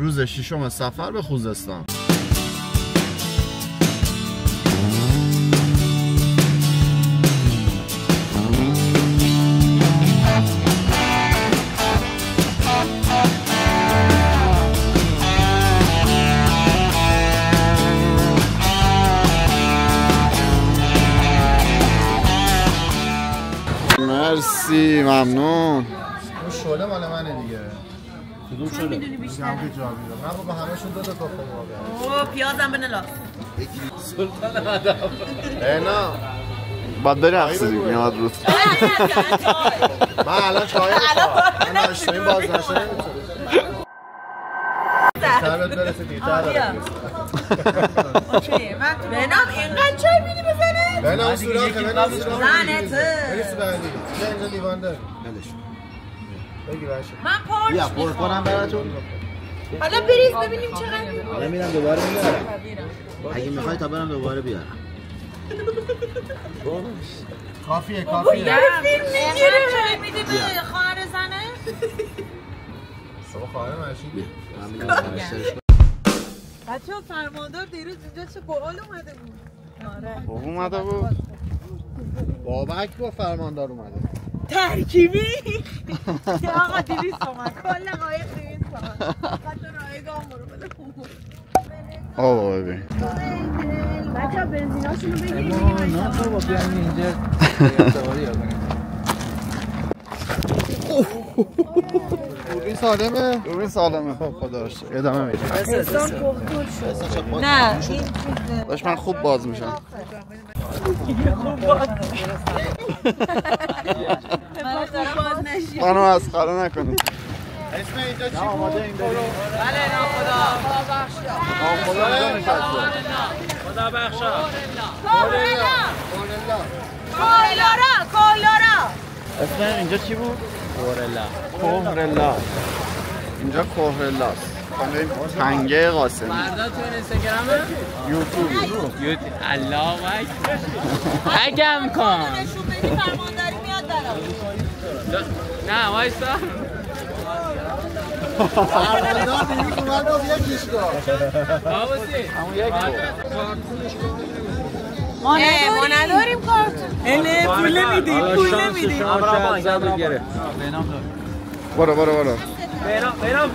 روز 6 صفر به خوزستان. مرسی ممنون. اون شله مال منه دیگه. کدوم شله؟ میدونی بیشتر من با همه‌شون 2 تا تخم مرغ. اوه پیازم بنلاس. سلطان ادب. اینا بعد بری اخسری میاد رو. من الان چای میخوام. من ناشتایم باز نشه. سرت برسه دیگه. اوکی من بنام اینقدر چای میدی بزنه؟ بنام سوراخه بنام زنته. برس بعدی. اینجا لیوان داره. ندش. بگی باشه. من پارچ بیا پر کنم براتون. حالا بریز ببینیم چقدر. حالا میرم دوباره میارم. اگه میخوای تا برم دوباره بیارم. کافیه کافیه. یه فیلم میگیره چای میده به خواهر زنه. شما خواهر ماشین. بچه‌ها فرماندار دیروز اینجا چه باحال اومده بود. آره. اومده بود. بابک با فرماندار اومده. ترکیبی. آقا 200 تومن. کل قایق 200 تومن. فقط رایگان برو بده. آقا ببین. بچه‌ها بنزیناشونو بگیرید. نه بابا بیاین اینجا سواری کنیم. دوربین سالمه؟ دوربین سالمه. خب خدا رو شکر. ادامه میدیم. حسام پختون شد. نه این چیزه. داش من خوب باز میشم. خوب باز. منو مسخره نکنید. اسم اینجا چی بود؟ بله ناخدا. خدا اینجا نشسته. خدا بخشا. کولارا. اسم اینجا چی بود؟ کورلا. اینجا کورلاست. تنگه قاسمی. فردا تو اینستاگرامه؟ یوتیوب. الله اکبر. اگم کن. نشون بدی فرمانداری میاد برام. نه وایسا. فرماندار دیگه اومد گفت یکیش کن. بابوسی. همون یک ما نداریم کارت. پول نمیدیم. برو. برام.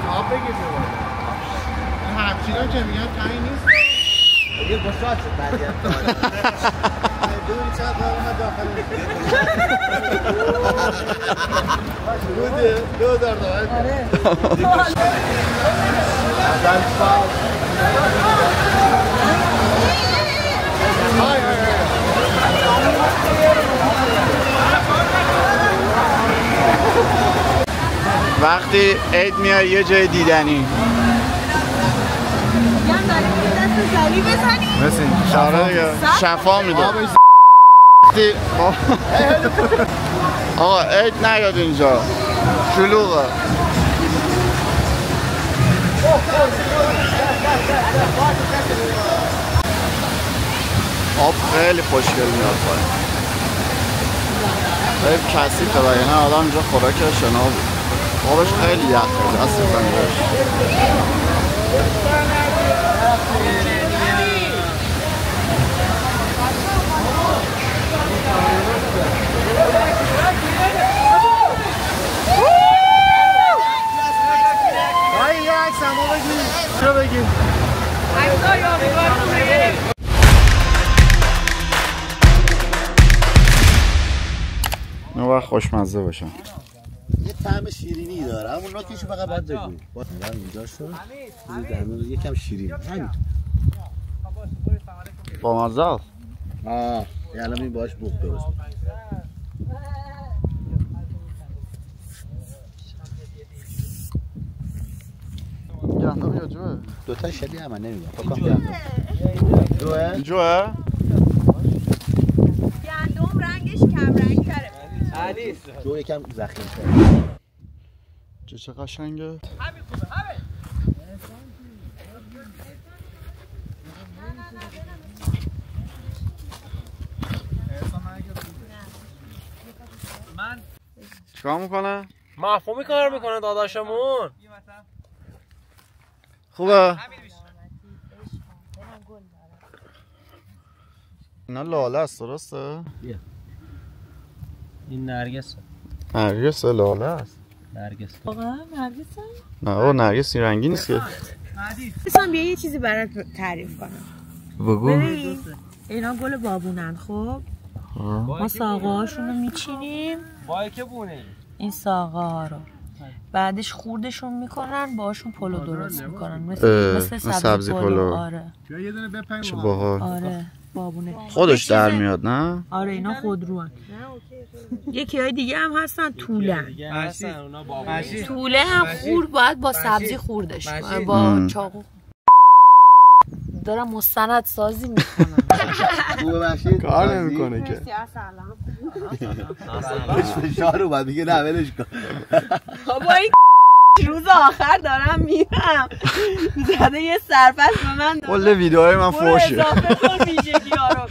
آب بگیر این همچینا که میگن تایی نیست یه گشاد شد بعدی هم دوری چند بار اومد داخل بوده 2000 تومن وقتی عید میای یه جای دیدنی مثل شفا میده آقا عید نیاد اینجا شلوغه آب خیلی خوشگل میاد پایین خیلی کثیفه و یعنی آدم اینجا خوراک شنا بود آبش خیلی یخه دست بزنیش یه عکس همه بگیم چرا بگیم عکس‌ها یادگار کنه اون وقت خوشمزه باشن طعم شیرینی داره همون نوکیشو فقط باید بگویی اینجا شد یکم شیرین همین با مزه است الان این باش بوق درست گندم یا جوه؟ دوتا شبیه هم نمیدونم فکرم گندم جوه؟ جوه؟ گندم رنگش کم رنگ تره جو یکم زخیم تره چه قشنگه؟ چیکار میکنه؟ مفهومی کار میکنه داداشمون. خوبه؟ اینا لاله است درسته؟ این نرگسه. نرگس لاله است. نرگس. واقعا نرگس؟ نه او نرگس این رنگی نیست که. بسام بیا یه چیزی برات تعریف کنم. بگو. اینا گل بابونن خب؟ ما ساقه هاشون رو میچینیم. وای که بونه. این ساقه ها رو بعدش خوردشون میکنن باشون پلو درست میکنن مثل سبزی پلو. آره یه دونه بپنگ چه باحال. آره بابونه خودش در میاد نه؟ آره اینا خودروان. یکی های دیگه هم هستن طولن. طوله هم خورد باید با سبزی خوردش با چاقو. دارم مستند سازی میکنم. کار نمیکنه که. فشار اومد میگه نه ولش کن. بابا این روز آخر دارم میرم زده یه سرپس به من کل ویدیوهای من فوشه. اضافه کن ویژگی‌ها رو.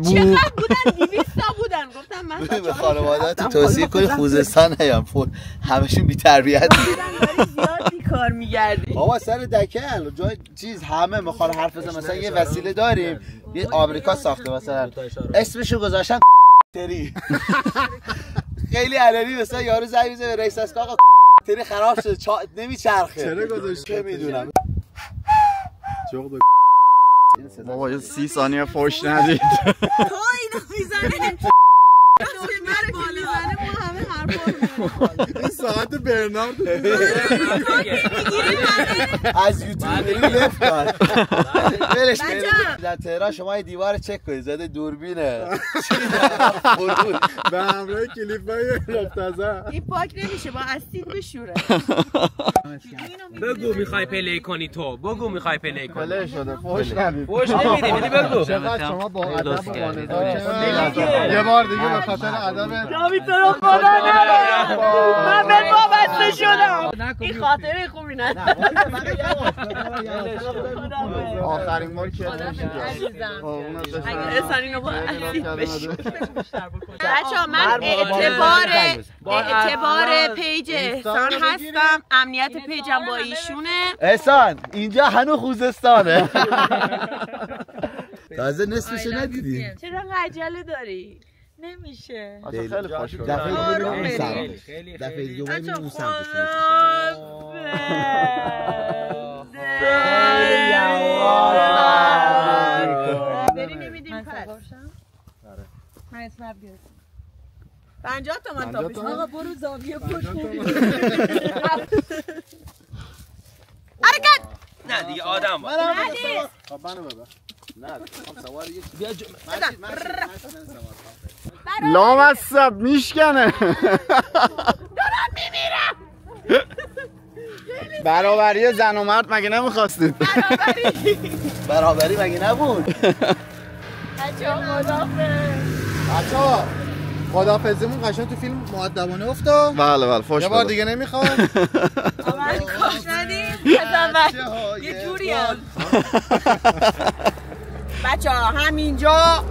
چقدر بودن؟ 200 تا بودن. گفتم من به خانواده‌ات توصیه کنی خوزستان نیام همشون بی تربیت بودن. زیاد بیکار میگردی. بابا سر دکل جای چیز همه میخوان حرف بزنن مثلا یه وسیله داریم یه آمریکا ساخته مثلا اسمشو گذاشتن تری خیلی علنی مثلا یارو زنگ میزنه به رئیس اسکا آقا تری خراب شده نمیچرخه چرا گذاشتی؟ چه میدونم بابا یه 30 ثانیه فوش ندید. تو اینو میزنه دکمر بالا ما همه حرفا این ساعت برنارد از یوتیوب لفت کن ولش کن. در تهران شما یه دیوار چک کنید زده دوربینه به همراه کلیپای مبتذل. این پاک نمیشه با اسید بشوره. بگو میخوای پلی کنی تو. بگو میخوای پلی کنی. پلی شده فوش ندید. فوش نمیدی ولی بگو. چقدر شما با ادب و بانظاری. یه بار دیگه به خاطر ادب جاوی تو رو خدا نبرم من به وابسته شدم. این خاطره خوبی نه. آخرین بار که اگر احسان اینو با اسید بشور. بچه من اعتبار پیج احسان هستم. امنیت پیجم با ایشونه. احسان اینجا هنو خوزستانه. تازه نصفشو ندیدی. چرا عجله داری؟ نمیشه. خیلی خوش شد. دفعه دیگه بریم اون سمتش. دفعه دیگه بریم اون سمتش. بریم میدیم پس. من اسمم بیاد. 50 تومن تاپش. آقا برو زاویه پشت. حرکت. نه دیگه آدم باش. خب منو ببر. نه میخوام سوار یه بیا لامصب میشکنه. دارم میمیرم. برابری زن و مرد مگه نمیخواستید؟ برابری مگه نبود؟ بچه‌ها خدافظیمون قشنگ تو فیلم مؤدبانه افتاد. بله فوش یه بار دیگه نمیخوام. من کاش ندیم. یه جوری هم بچه ها همینجا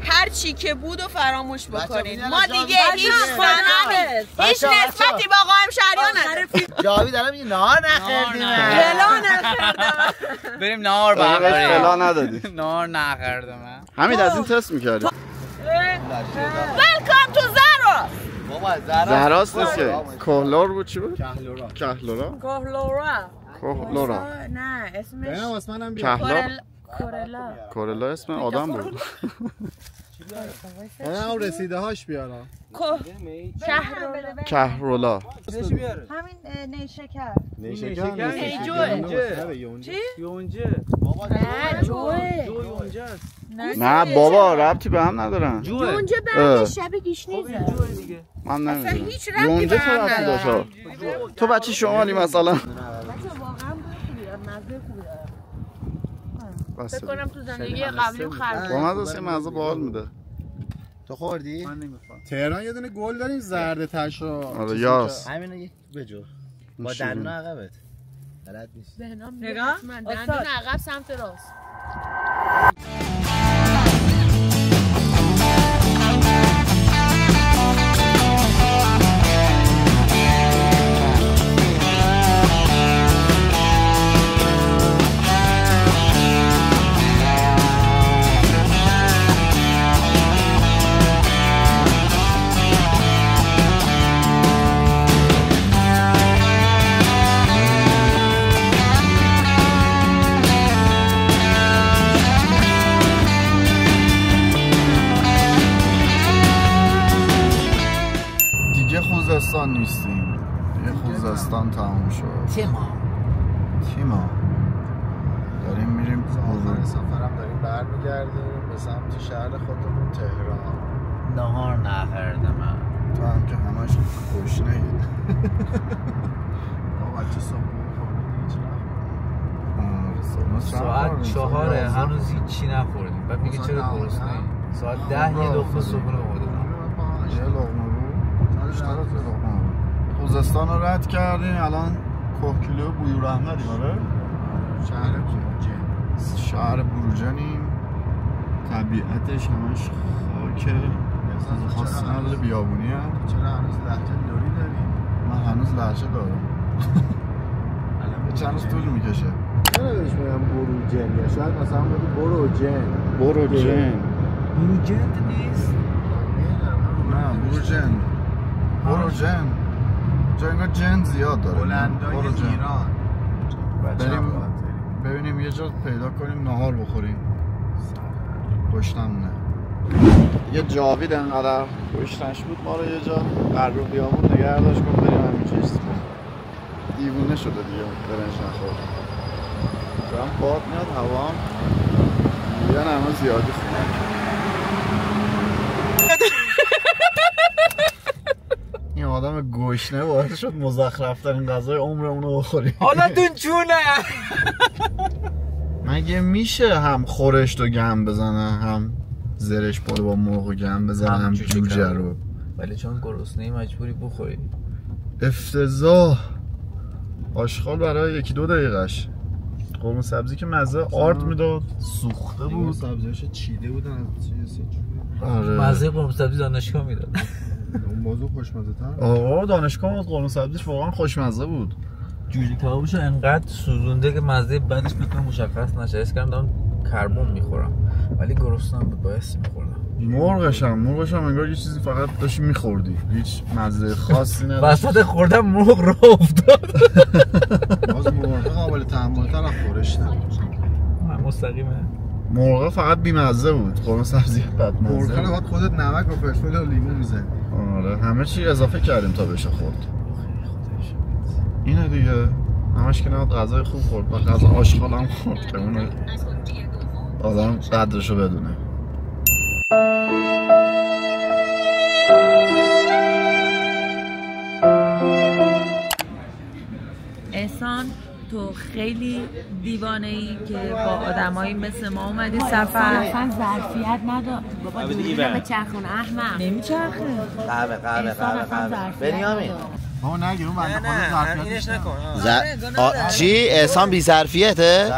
هر چی که بود و فراموش بکنید. ما دیگه هیچ نسبتی با قائم شهریان نداریم. جاوید الان میگه نهار نخوردیم. فلا نخوردم. بریم نهار بخوریم. فلا ندادی. نهار نخوردم. همین از این تست میکردی. ویلکام تو زهراس. بابا زهراس نیست که کهلور بود. چی بود؟ کهلورا. کهلورا نه اسمش کهلور. کورلا. کورلا اسم آدم بود. نه رسیده هاش بیارم. کهرولا. همین نیشکر. نیشکر. چی؟ یونجه. جوه. نه بابا ربطی به هم ندارن. یونجه بعد شب گیشنیزه. من نمیدونم. اصلا هیچ ربطی به هم نداره. تو بچه شمالی مثلا. بچه واقعا مزه خوبی داره. فکر کنم تو زندگی قبلیم خرد. با مزه مزه باحال میده. تو خوردی؟ من نمیخوام. تهران یه دونه گل داریم زرد تاشو. آره یاس. همینو یک بجو. با دندون عقبت. بلد نیست. نگاه من دندون عقب سمت راست. خوزستان نیستیم دیگه. خوزستان تموم شد. تیما داریم میریم آخر سفرم داریم برمیگردیم به سمت شهر خودمون تهران. نهار نخوردم من. تو هم که همش گشنه ای. با بچه صبح خوردی ساعت 4 هنوز هیچی نخوردیم. بعد میگه چرا گرسنه ای؟ ساعت 10 یه لقمه صبحونه خوردم. یه لقمه خوزستان رو رد کردیم. الان کوهگیلو بویور احمدیم. آره شهر بروجنیم. طبیعتش همش خاکه. خاص نداره بیابونی هم. چرا هنوز لهجه لوری داری؟ من هنوز لهجه دارم. چند روز طول میکشه. چرا بهش میگم بروجن یا شاید مثلا بگی بروجن. بروجن نیست. نه بروجن جنگا جن زیاد داره. بلندای ایران. بریم ببینیم یه جا پیدا کنیم نهار بخوریم. گشتمونه. یه جاوید انقدر گشتنش بود ما رو یه جا قرار بیامون نگه داشت کن بریم همینجا ایستیم. دیوونه شده دیگه برنج نخورد. دارم باد میاد هوا میگن همه زیادی خونه. این آدم گشنه باعث شد مزخرفترین غذای عمرمون رو بخوریم. حالا تون چونه مگه میشه هم خورشت و گم بزنه هم زرش پلو با مرغ و گم بزنه هم جوجه رو؟ ولی چون گرسنه‌ای مجبوری بخوری. افتضاح. آشغال برای 1-2 دقیقش. قرمه سبزی که مزه آرد میداد سوخته بود. سبزی‌هاش چیده بودن از چیز. آره مزه قرمه سبزی دانشگاه میداد. اون موضوع خوشمزه تر. آقا دانشگاه بود قرمه سبزیش واقعا خوشمزه بود. جوجه کبابشو انقدر سوزونده که مزه بعدش بتونه مشخص نشه. حس کردم دارم کربن میخورم ولی گرسنه‌ام بود باعث میخوردم. مرغش هم انگار یه چیزی فقط داشتی میخوردی. هیچ مزه خاصی نداشت. وسط خوردم مرغ راه افتاد. باز مرغ قابل تحمل‌تر از خورشت نبود. مستقیمه. مرغ فقط بی‌مزه بود. قرمه سبزی بدمزه. مرغ رو بعد خودت نمک و فلفل و لیمو میزنی. آره همه چی اضافه کردیم تا بشه خورد. اینه دیگه. همش که نباید غذای خوب خورد و غذا آشغال هم خورد که اون آدم قدرشو بدونه. احسان تو خیلی دیوانه‌ای که با آدمایی مثل ما اومدی سفر. اصلا ظرفیت نداره. بابا دیگه به چرخونه احمق. نمیچرخه. قهوه. بنیامین. ما نگیر اون بنده خدا ظرفیت اینش نکن. چی؟ احسان بی ظرفیته؟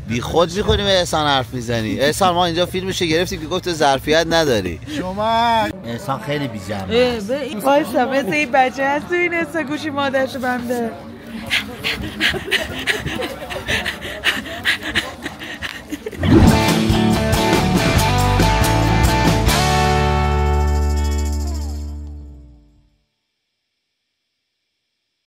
بی خود میکنی به احسان حرف میزنی. احسان ما اینجا فیلمشو گرفتیم که گفت تو ظرفیت نداری. شما احسان خیلی بی جمعه. وایسا مثل این بچه هست تو این گوشی مادرشو بنده.